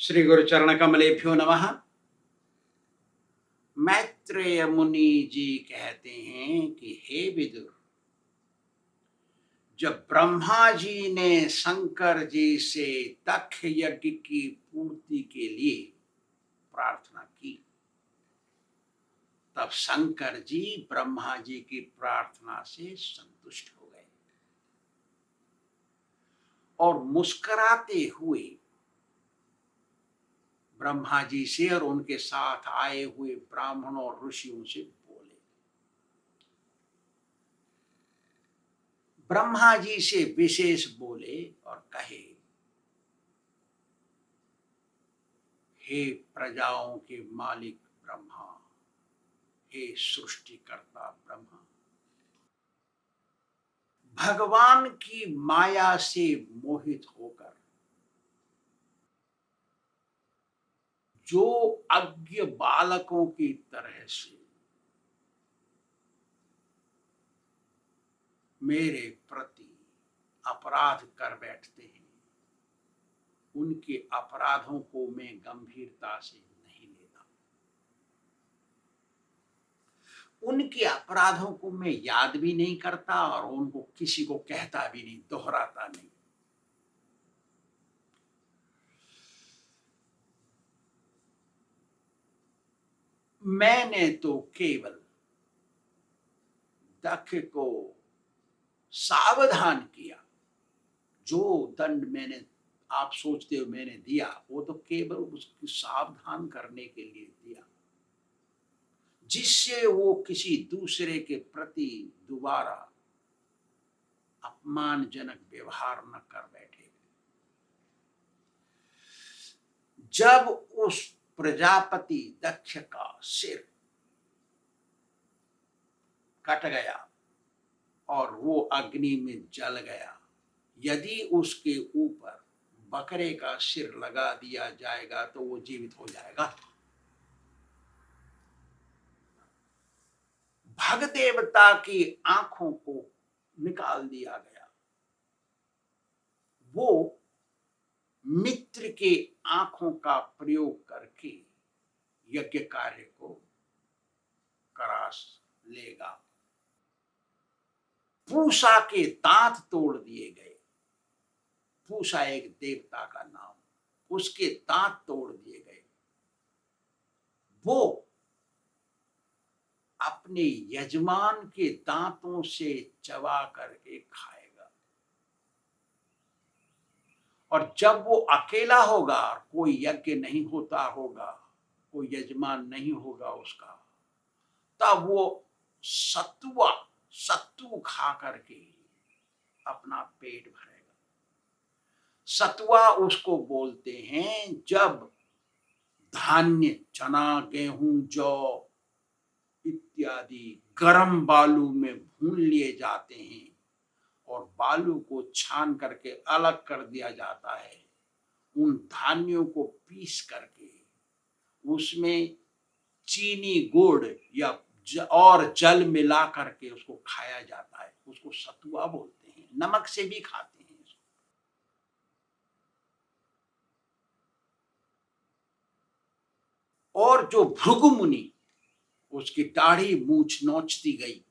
श्री गुरुचरण कमलेभ्यो नमः। मैत्रेय मुनि जी कहते हैं कि हे विदुर, जब ब्रह्मा जी ने शंकर जी से दक्ष यज्ञ की पूर्ति के लिए प्रार्थना की, तब शंकर जी ब्रह्मा जी की प्रार्थना से संतुष्ट हो गए और मुस्कुराते हुए ब्रह्मा जी से और उनके साथ आए हुए ब्राह्मणों और ऋषियों से बोले। ब्रह्मा जी से विशेष बोले और कहे, हे प्रजाओं के मालिक ब्रह्मा, हे सृष्टिकर्ता ब्रह्मा, भगवान की माया से मोहित होकर जो अज्ञ बालकों की तरह से मेरे प्रति अपराध कर बैठते हैं, उनके अपराधों को मैं गंभीरता से नहीं लेता। उनके अपराधों को मैं याद भी नहीं करता और उनको किसी को कहता भी नहीं, दोहराता नहीं। मैंने तो केवल दक्ष को सावधान किया। जो दंड मैंने, आप सोचते हो मैंने दिया, वो तो केवल उसकी सावधान करने के लिए दिया, जिससे वो किसी दूसरे के प्रति दोबारा अपमानजनक व्यवहार न कर बैठे। जब उस प्रजापति दक्ष का सिर कट गया और वो अग्नि में जल गया, यदि उसके ऊपर बकरे का सिर लगा दिया जाएगा तो वो जीवित हो जाएगा। भग देवता की आंखों को निकाल दिया गया। वो मित्र के आंखों का प्रयोग करके यज्ञ कार्य को करा लेगा। पूषा के दांत तोड़ दिए गए। पूषा एक देवता का नाम, उसके दांत तोड़ दिए गए। वो अपने यजमान के दांतों से चबा करके खाएगा और जब वो अकेला होगा, कोई यज्ञ नहीं होता होगा, कोई यजमान नहीं होगा उसका, तब वो सत्तू खा करके अपना पेट भरेगा। सतुआ उसको बोलते हैं जब धान्य, चना, गेहूं, जौ इत्यादि गर्म बालू में भून लिए जाते हैं और बालू को छान करके अलग कर दिया जाता है। उन धान्यों को पीस करके उसमें चीनी, गुड़ या और जल मिला करके उसको खाया जाता है। उसको सतुआ बोलते हैं। नमक से भी खाते हैं इसको। और जो भृगु मुनि, उसकी दाढ़ी मूछ नोचती गई,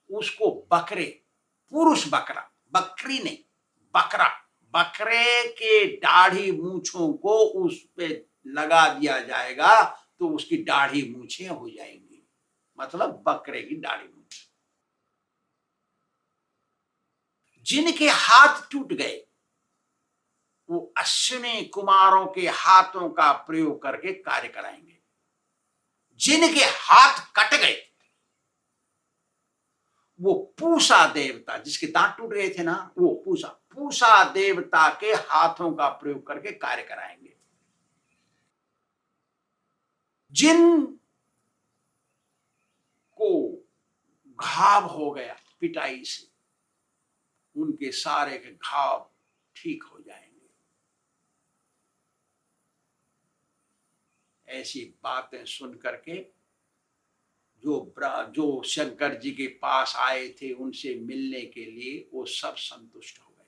उसको बकरे, पुरुष बकरा, बकरी नहीं, बकरा, बकरे के दाढ़ी मूछों को उस पे लगा दिया जाएगा तो उसकी दाढ़ी मूछें हो जाएंगी। मतलब बकरे की दाढ़ी मूछ। जिनके हाथ टूट गए वो अश्विनी कुमारों के हाथों का प्रयोग करके कार्य कराएंगे। जिनके हाथ कट गए वो पूषा देवता, जिसके दांत टूट गए थे ना, वो पूषा देवता के हाथों का प्रयोग करके कार्य कराएंगे। जिन को घाव हो गया पिटाई से, उनके सारे के घाव ठीक हो जाएंगे। ऐसी बातें सुन करके जो शंकर जी के पास आए थे उनसे मिलने के लिए, वो सब संतुष्ट हो गए।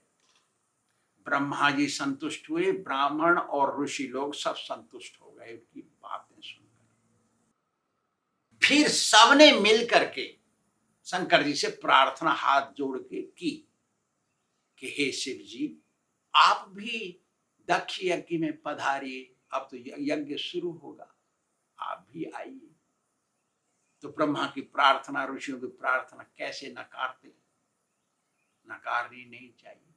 ब्रह्मा जी संतुष्ट हुए, ब्राह्मण और ऋषि लोग सब संतुष्ट हो गए उनकी बातें सुनकर। फिर सबने मिल करके शंकर जी से प्रार्थना हाथ जोड़ के की कि हे शिव जी, आप भी दक्ष यज्ञ में पधारिए, अब तो यज्ञ शुरू होगा, आप भी आइए। तो ब्रह्मा की प्रार्थना, ऋषियों की प्रार्थना कैसे नकारते, नकारनी नहीं चाहिए।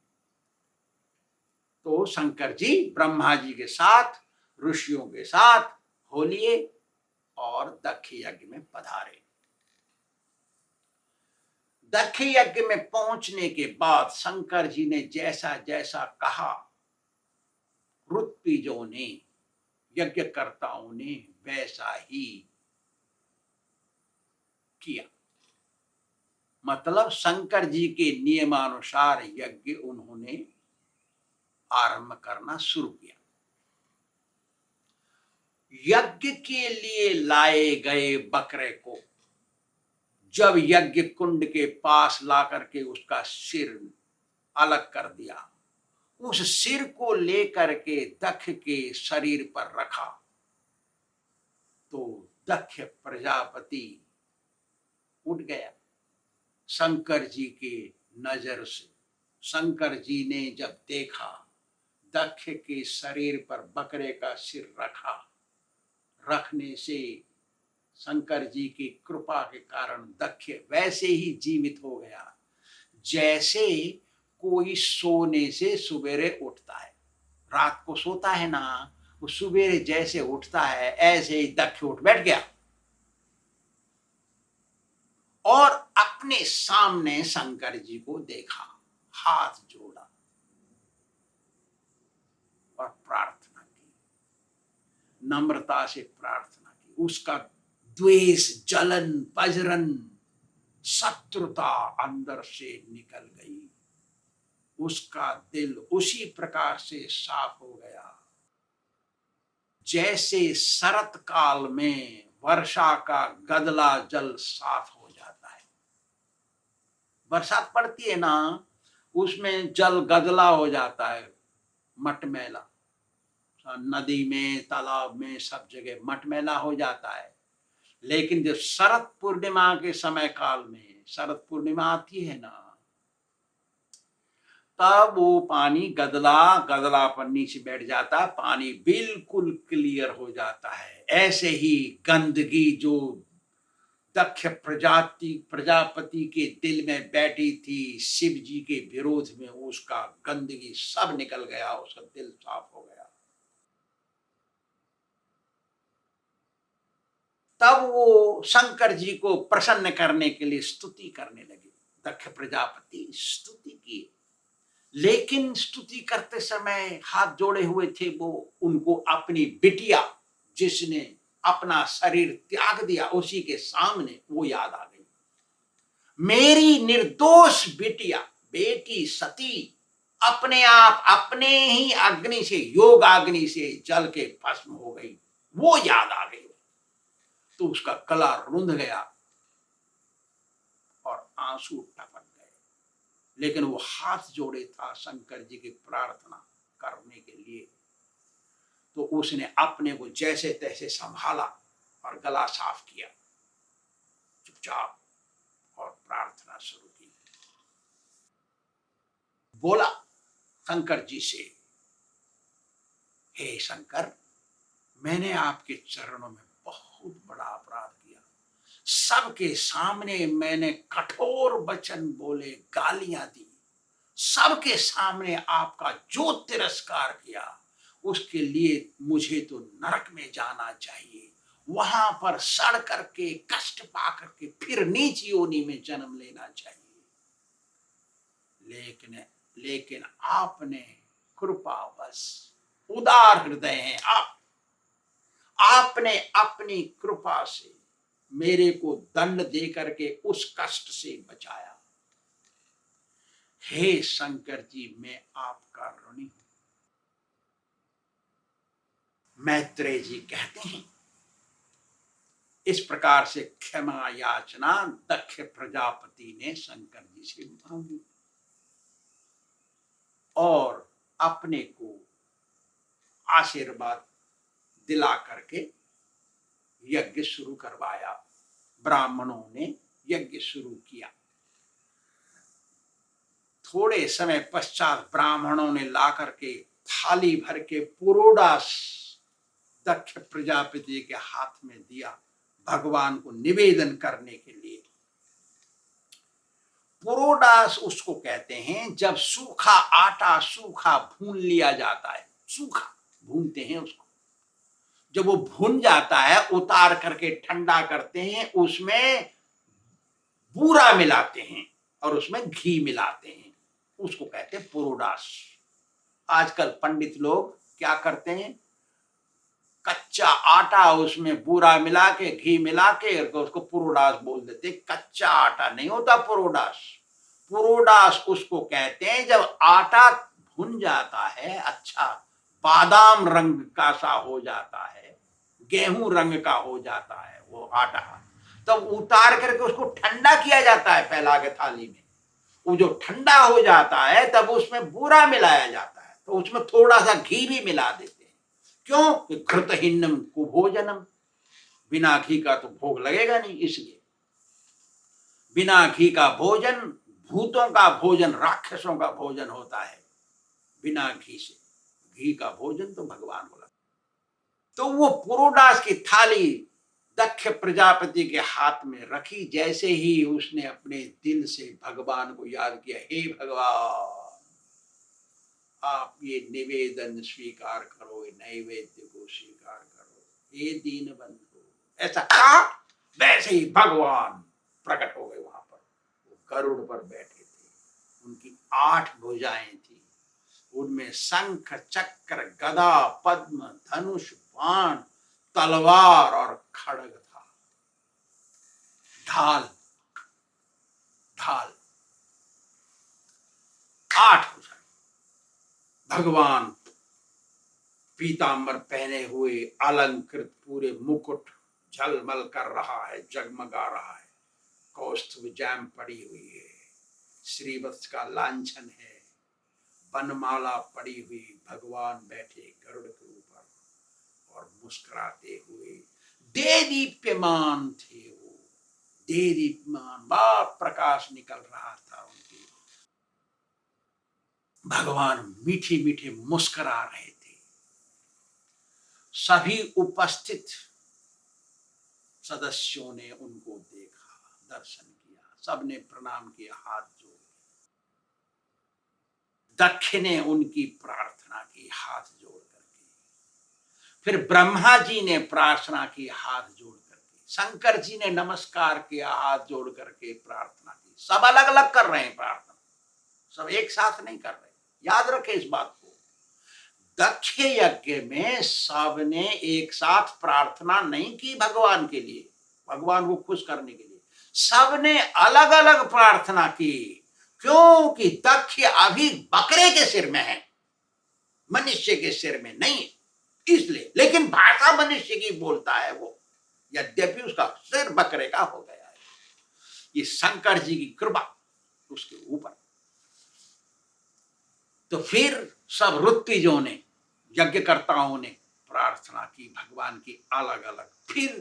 तो शंकर जी ब्रह्मा जी के साथ, ऋषियों के साथ हो लिए और दक्ष यज्ञ में पधारे। दक्ष यज्ञ में पहुंचने के बाद शंकर जी ने जैसा जैसा कहा, ऋत्विजों ने, यज्ञकर्ताओं ने वैसा ही किया। मतलब शंकर जी के नियमानुसार यज्ञ उन्होंने आरंभ करना शुरू किया। यज्ञ के लिए लाए गए बकरे को जब यज्ञ कुंड के पास ला करके उसका सिर अलग कर दिया, उस सिर को लेकर के दक्ष के शरीर पर रखा, तो दक्ष प्रजापति उठ गया शंकर जी के नजर से। शंकर जी ने जब देखा दक्ष के शरीर पर बकरे का सिर रखा, रखने से शंकर जी की कृपा के कारण दक्ष वैसे ही जीवित हो गया जैसे कोई सोने से सुबेरे उठता है। रात को सोता है ना, वो सुबेरे जैसे उठता है ऐसे ही दक्ष उठ बैठ गया और अपने सामने शंकर जी को देखा, हाथ जोड़ा और प्रार्थना की, नम्रता से प्रार्थना की। उसका द्वेष, जलन, पजरन, शत्रुता अंदर से निकल गई। उसका दिल उसी प्रकार से साफ हो गया जैसे शरत काल में वर्षा का गदला जल साफ हो जाता है। बरसात पड़ती है ना, उसमें जल गदला हो जाता है, मटमैला, नदी में, तालाब में, सब जगह मटमैला हो जाता है। लेकिन जब शरद पूर्णिमा के समय काल में, शरद पूर्णिमा आती है ना, तब वो पानी गदला गदला पर नीचे बैठ जाता, पानी बिल्कुल क्लियर हो जाता है। ऐसे ही गंदगी जो दक्ष प्रजापति के दिल में बैठी थी शिव जी के विरोध में, उसका गंदगी सब निकल गया, उसका दिल साफ हो गया। तब वो शंकर जी को प्रसन्न करने के लिए स्तुति करने लगे। दक्ष प्रजापति स्तुति की, लेकिन स्तुति करते समय हाथ जोड़े हुए थे वो, उनको अपनी बिटिया जिसने अपना शरीर त्याग दिया उसी के सामने वो याद आ गई। मेरी निर्दोष बिटिया, बेटी सती अपने आप अपने ही अग्नि से, योग अग्नि से जल के भस्म हो गई, वो याद आ गई। तो उसका गला रुंध गया और आंसू टपक गए। लेकिन वो हाथ जोड़े था शंकर जी की प्रार्थना करने के लिए, तो उसने अपने को जैसे तैसे संभाला और गला साफ किया, चुपचाप, और प्रार्थना शुरू की। बोला शंकर जी से, हे शंकर, मैंने आपके चरणों में बहुत बड़ा अपराध किया। सबके सामने मैंने कठोर वचन बोले, गालियां दी, सबके सामने आपका जो तिरस्कार किया, उसके लिए मुझे तो नरक में जाना चाहिए, वहां पर सड़ करके कष्ट पा करके फिर नीच योनि में जन्म लेना चाहिए। लेकिन आपने कृपावश, उदार हृदय हैं आप, आपने अपनी कृपा से मेरे को दंड दे करके उस कष्ट से बचाया। हे शंकर जी, मैं आपका ऋणी हूं। मैत्रेय जी कहते हैं, इस प्रकार से क्षमा याचना दक्ष प्रजापति ने शंकर जी से मांगी और अपने को आशीर्वाद दिला करके यज्ञ शुरू करवाया। ब्राह्मणों ने यज्ञ शुरू किया। थोड़े समय पश्चात ब्राह्मणों ने ला करके थाली भर के पुरोडास दक्ष प्रजापति के हाथ में दिया भगवान को निवेदन करने के लिए। पुरोडास उसको कहते हैं जब सूखा आटा सूखा भून लिया जाता है, सूखा भूनते हैं उसको, जब वो भून जाता है उतार करके ठंडा करते हैं, उसमें बूरा मिलाते हैं और उसमें घी मिलाते हैं, उसको कहते हैं पुरोडास। आजकल पंडित लोग क्या करते हैं, कच्चा आटा उसमें बूरा मिला के घी मिला के उसको पुरोडास बोल देते। कच्चा आटा नहीं होता पुरोडास। पुरोडास उसको कहते हैं जब आटा भुन जाता है, अच्छा बादाम रंग का सा हो जाता है, गेहूं रंग का हो जाता है वो आटा, तब उतार करके उसको ठंडा किया जाता है फैला के थाली में। वो जो ठंडा हो जाता है तब उसमें बूरा मिलाया जाता है, तो उसमें थोड़ा सा घी भी मिला देते हैं। क्यों? कि घृतहीनम कुभोजनम, बिना घी का तो भोग लगेगा नहीं, इसलिए बिना घी का भोजन भूतों का भोजन, राक्षसों का भोजन होता है बिना घी से। घी का भोजन तो भगवान को लगता। तो वो पुरोडास की थाली दक्ष प्रजापति के हाथ में रखी। जैसे ही उसने अपने दिल से भगवान को याद किया, हे भगवान आप ये निवेदन स्वीकार करो, नैवेद्य को स्वीकार करो, हे दीन बंधु, ऐसा कहा, वैसे ही भगवान प्रकट हो गए वहां पर। वो गरुड़ पर बैठे थे, उनकी 8 भुजाएं थी, उनमें शंख चक्र गदा पद्म धनुष बाण तलवार और खड्ग था। ढाल ढाल 8 भुजाएं। भगवान पीतांबर पहने हुए, अलंकृत, पूरे मुकुट झलमल कर रहा है, जगमगा रहा है, कौस्तुभ जैम पड़ी हुई है, श्रीवत्स का लांछन है, बनमाला पड़ी हुई, भगवान बैठे गरुड़ के ऊपर और मुस्कुराते हुए दे दीप्यमान थे। वो दे दीप्यमान, बा प्रकाश निकल रहा था उनकी। भगवान मीठी मीठी मुस्कुरा रहे थे। सभी उपस्थित सदस्यों ने उनको देखा, दर्शन किया, सबने प्रणाम किया, हाथ जोड़े। दक्ष ने उनकी प्रार्थना की हाथ जोड़ करके, फिर ब्रह्मा जी ने प्रार्थना की हाथ जोड़ करके, शंकर जी ने नमस्कार किया हाथ जोड़ करके प्रार्थना की। सब अलग अलग कर रहे हैं प्रार्थना, सब एक साथ नहीं कर रहे। याद रखें इस बात को, दक्ष यज्ञ में सबने एक साथ प्रार्थना नहीं की भगवान के लिए, भगवान को खुश करने के लिए। सबने अलग अलग प्रार्थना की। क्योंकि दक्ष अभी बकरे के सिर में है, मनुष्य के सिर में नहीं, इसलिए। लेकिन भाषा मनुष्य की बोलता है वो, यद्यपि उसका सिर बकरे का हो गया है। ये शंकर जी की कृपा उसके ऊपर। तो फिर सब ऋत्विजों ने, यज्ञकर्ताओं ने प्रार्थना की भगवान की अलग अलग। फिर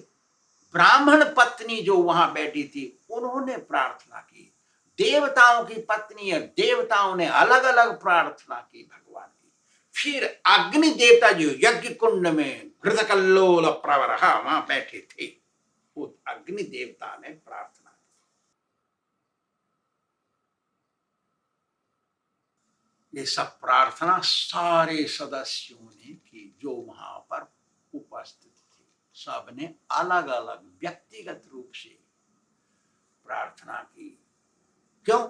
ब्राह्मण पत्नी जो वहां बैठी थी उन्होंने प्रार्थना की। देवताओं की पत्नी और देवताओं ने अलग अलग प्रार्थना की भगवान की। फिर अग्नि देवता जो यज्ञ कुंड में घृतकल्लोल प्रवरः वहां बैठे थे, उस अग्नि देवता ने प्रार्थना। ये सब प्रार्थना सारे सदस्यों ने की जो वहां पर उपस्थित थे। सबने अलग अलग व्यक्तिगत रूप से प्रार्थना की। क्यों?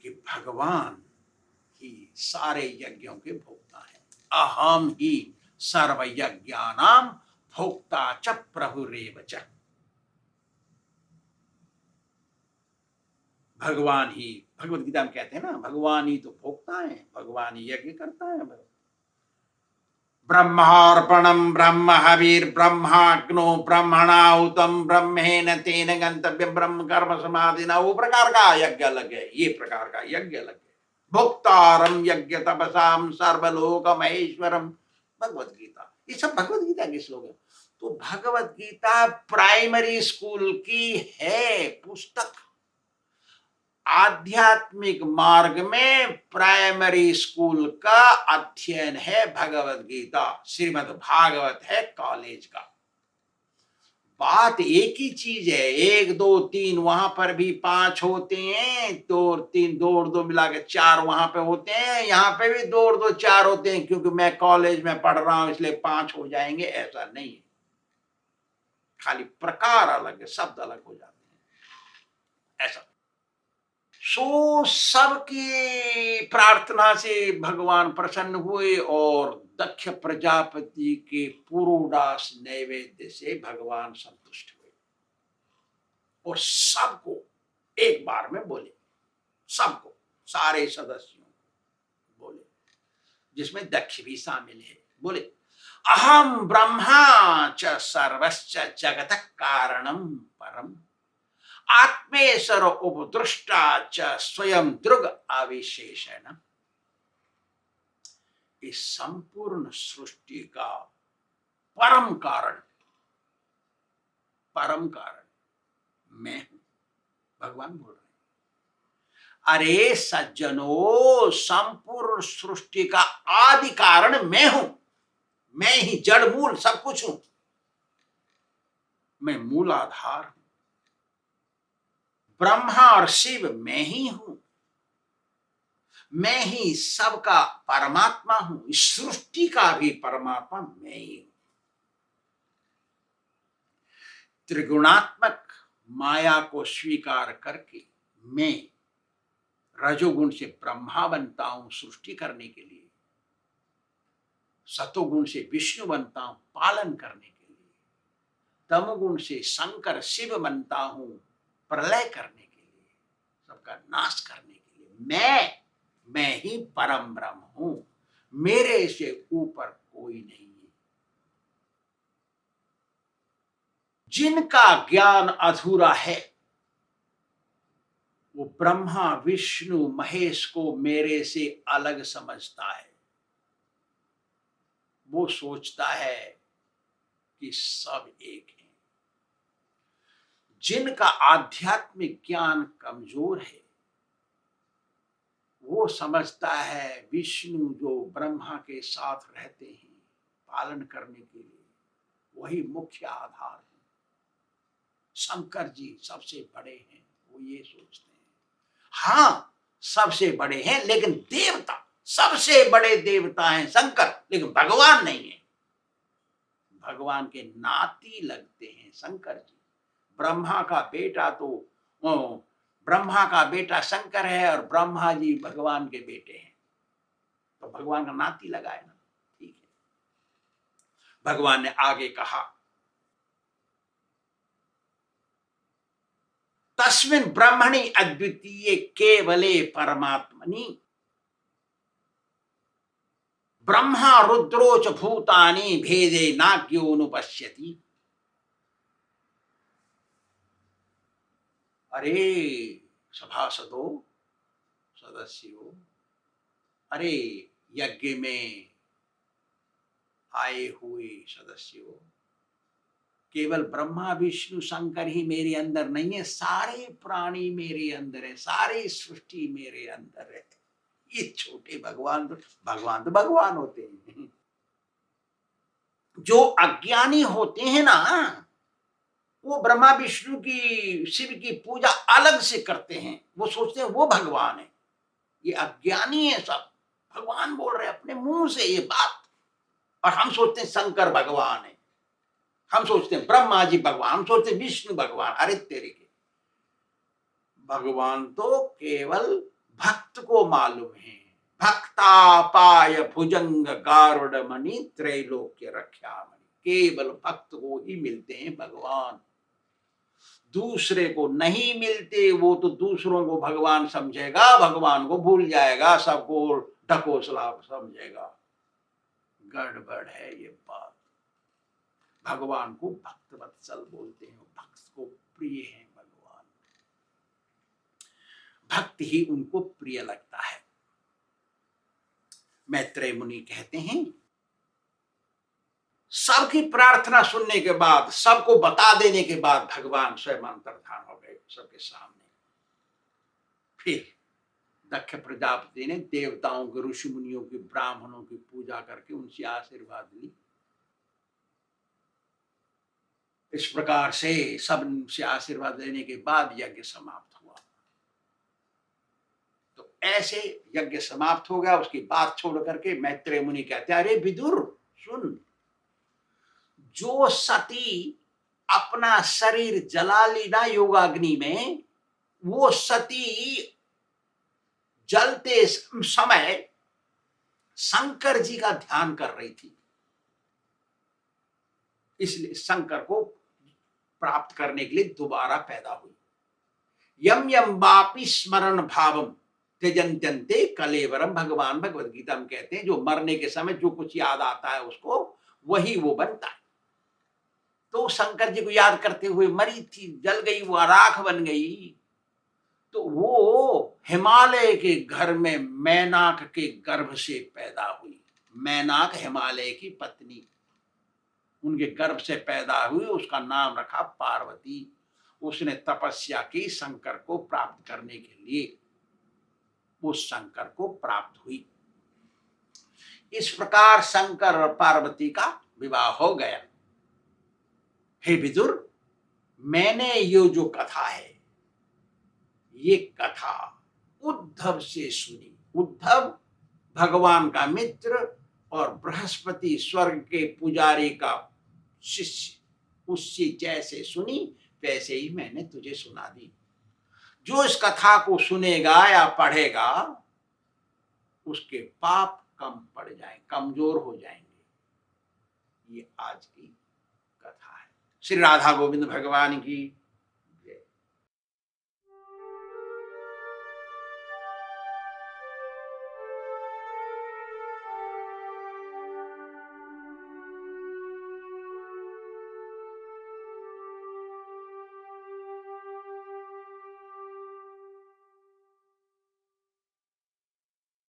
कि भगवान ही सारे यज्ञों के भोक्ता हैं। अहम ही सर्व यज्ञानाम भोक्ता च प्रभुरेव च। भगवान ही, भगवत गीता में कहते हैं ना, भगवान ही तो भोक्ता है, भगवान ही यज्ञ करता है। ब्रह्मार्पणम ब्रह्म हविर ब्रह्माग्नो ब्रह्मणाहुतम ब्रह्मेण तेन गंतव्य ब्रह्म कर्म समाधि। वो प्रकार का यज्ञ अलग है, ये प्रकार का यज्ञ अलग है। भोक्तारम यज्ञ तपसाम सर्वलोक महेश्वरम। भगवत गीता, ये सब भगवत गीता के श्लोक है। तो भगवत गीता प्राइमरी स्कूल की है पुस्तक। आध्यात्मिक मार्ग में प्राइमरी स्कूल का अध्ययन है भगवत गीता। श्रीमद् भागवत है कॉलेज का। बात एक ही चीज है, 1 2 3 वहां पर भी 5 होते हैं, 2 और 3, 2 और 2 मिला के 4 वहां पे होते हैं, यहाँ पे भी 2 और 2 4 होते हैं। क्योंकि मैं कॉलेज में पढ़ रहा हूं इसलिए 5 हो जाएंगे, ऐसा नहीं है। खाली प्रकार अलग है, शब्द अलग हो जाते हैं, ऐसा। सो सबकी प्रार्थना से भगवान प्रसन्न हुए और दक्ष प्रजापति के पुरोडास नैवेद्य से भगवान संतुष्ट हुए और सबको एक बार में बोले, सबको, सारे सदस्यों को बोले, जिसमें दक्ष भी शामिल है। बोले, अहम ब्रह्मा च सर्वश्च जगत कारणम परम आत्मेश्वर उपदृष्टा च स्वयं दृग आविशेषण। इस संपूर्ण सृष्टि का परम कारण मैं हूं, भगवान बोल रहे हैं। अरे सज्जनों, संपूर्ण सृष्टि का आदि कारण मैं हूं। मैं ही जड़ मूल सब कुछ हूं। मैं मूल आधार हूं। ब्रह्मा और शिव मैं ही हूं। मैं ही सबका परमात्मा हूं। इस सृष्टि का भी परमात्मा मैं ही हूं। त्रिगुणात्मक माया को स्वीकार करके मैं रजोगुण से ब्रह्मा बनता हूं सृष्टि करने के लिए, सतोगुण से विष्णु बनता हूं पालन करने के लिए, तमोगुण से शंकर शिव बनता हूं प्रलय करने के लिए, सबका नाश करने के लिए। मैं ही परम ब्रह्म हूं। मेरे से ऊपर कोई नहीं है। जिनका ज्ञान अधूरा है वो ब्रह्मा विष्णु महेश को मेरे से अलग समझता है। वो सोचता है कि सब एक है। जिनका आध्यात्मिक ज्ञान कमजोर है वो समझता है विष्णु जो ब्रह्मा के साथ रहते हैं पालन करने के लिए, वही मुख्य आधार है। शंकर जी सबसे बड़े हैं, वो ये सोचते हैं। हाँ, सबसे बड़े हैं, लेकिन देवता सबसे बड़े देवता हैं शंकर, लेकिन भगवान नहीं है। भगवान के नाती लगते हैं शंकर जी। ब्रह्मा का बेटा तो ब्रह्मा का बेटा शंकर है और ब्रह्मा जी भगवान के बेटे हैं, तो भगवान का नाती लगा है ना। ठीक है। भगवान ने आगे कहा, तस्मिन् ब्रह्मणि अद्वितीये केवले परमात्मनि ब्रह्मा रुद्रोच भूतानि भेदे नाज्ञोनुपश्यति। अरे सभासदों, सदस्यों, अरे यज्ञ में आए हुए सदस्यों, केवल ब्रह्मा विष्णु शंकर ही मेरे अंदर नहीं है, सारे प्राणी मेरे अंदर है, सारी सृष्टि मेरे अंदर है। ये छोटे भगवान तो भगवान होते हैं। जो अज्ञानी होते हैं ना, वो ब्रह्मा विष्णु की शिव की पूजा अलग से करते हैं। वो सोचते हैं वो भगवान है। ये अज्ञानी है सब। भगवान बोल रहे अपने मुंह से ये बात, और हम सोचते हैं शंकर भगवान है, हम सोचते हैं ब्रह्मा जी भगवान, हम सोचते हैं विष्णु भगवान। अरे तेरे के, भगवान तो केवल भक्त को मालूम है। भक्ता पाय भुजंग गारुड़ मणि त्रैलोक्य रक्षा मणि। केवल भक्त को ही मिलते हैं भगवान, दूसरे को नहीं मिलते। वो तो दूसरों को भगवान समझेगा, भगवान को भूल जाएगा, सबको ढकोसला समझेगा। गड़बड़ है ये बात। भगवान को भक्त वत्सल बोलते हैं, भक्त को प्रिय है भगवान, भक्त ही उनको प्रिय लगता है। मैत्रेय मुनि कहते हैं, सबकी प्रार्थना सुनने के बाद, सबको बता देने के बाद भगवान स्वयं अंतर्धान हो गए सबके सामने। फिर दक्ष प्रजापति ने देवताओं के, ऋषि मुनियों की, ब्राह्मणों की पूजा करके उनसे आशीर्वाद ली। इस प्रकार से सब से आशीर्वाद लेने के बाद यज्ञ समाप्त हुआ। तो ऐसे यज्ञ समाप्त हो गया। उसकी बात छोड़ करके मैत्रेय मुनि कहते हैं, अरे विदुर सुन, जो सती अपना शरीर जला ली ना योगाग्नि में, वो सती जलते समय शंकर जी का ध्यान कर रही थी, इसलिए शंकर को प्राप्त करने के लिए दोबारा पैदा हुई। यम यम वापि स्मरण भावम त्यजन्त्यन्ते कलेवरम, भगवान भगवद गीता में कहते हैं, जो मरने के समय जो कुछ याद आता है उसको, वही वो बनता है। तो शंकर जी को याद करते हुए मरी थी, जल गई, वो राख बन गई। तो वो हिमालय के घर में मैनाक के गर्भ से पैदा हुई। मैनाक हिमालय की पत्नी, उनके गर्भ से पैदा हुई, उसका नाम रखा पार्वती। उसने तपस्या की शंकर को प्राप्त करने के लिए, उस शंकर को प्राप्त हुई। इस प्रकार शंकर और पार्वती का विवाह हो गया। हे विदुर, मैंने ये जो कथा है, ये कथा उद्धव से सुनी। उद्धव भगवान का मित्र और बृहस्पति स्वर्ग के पुजारी का शिष्य, उससे जैसे सुनी वैसे ही मैंने तुझे सुना दी। जो इस कथा को सुनेगा या पढ़ेगा, उसके पाप कम पड़ जाए, कमजोर हो जाएंगे। ये आज की कथा है। श्री राधा गोविंद भगवान की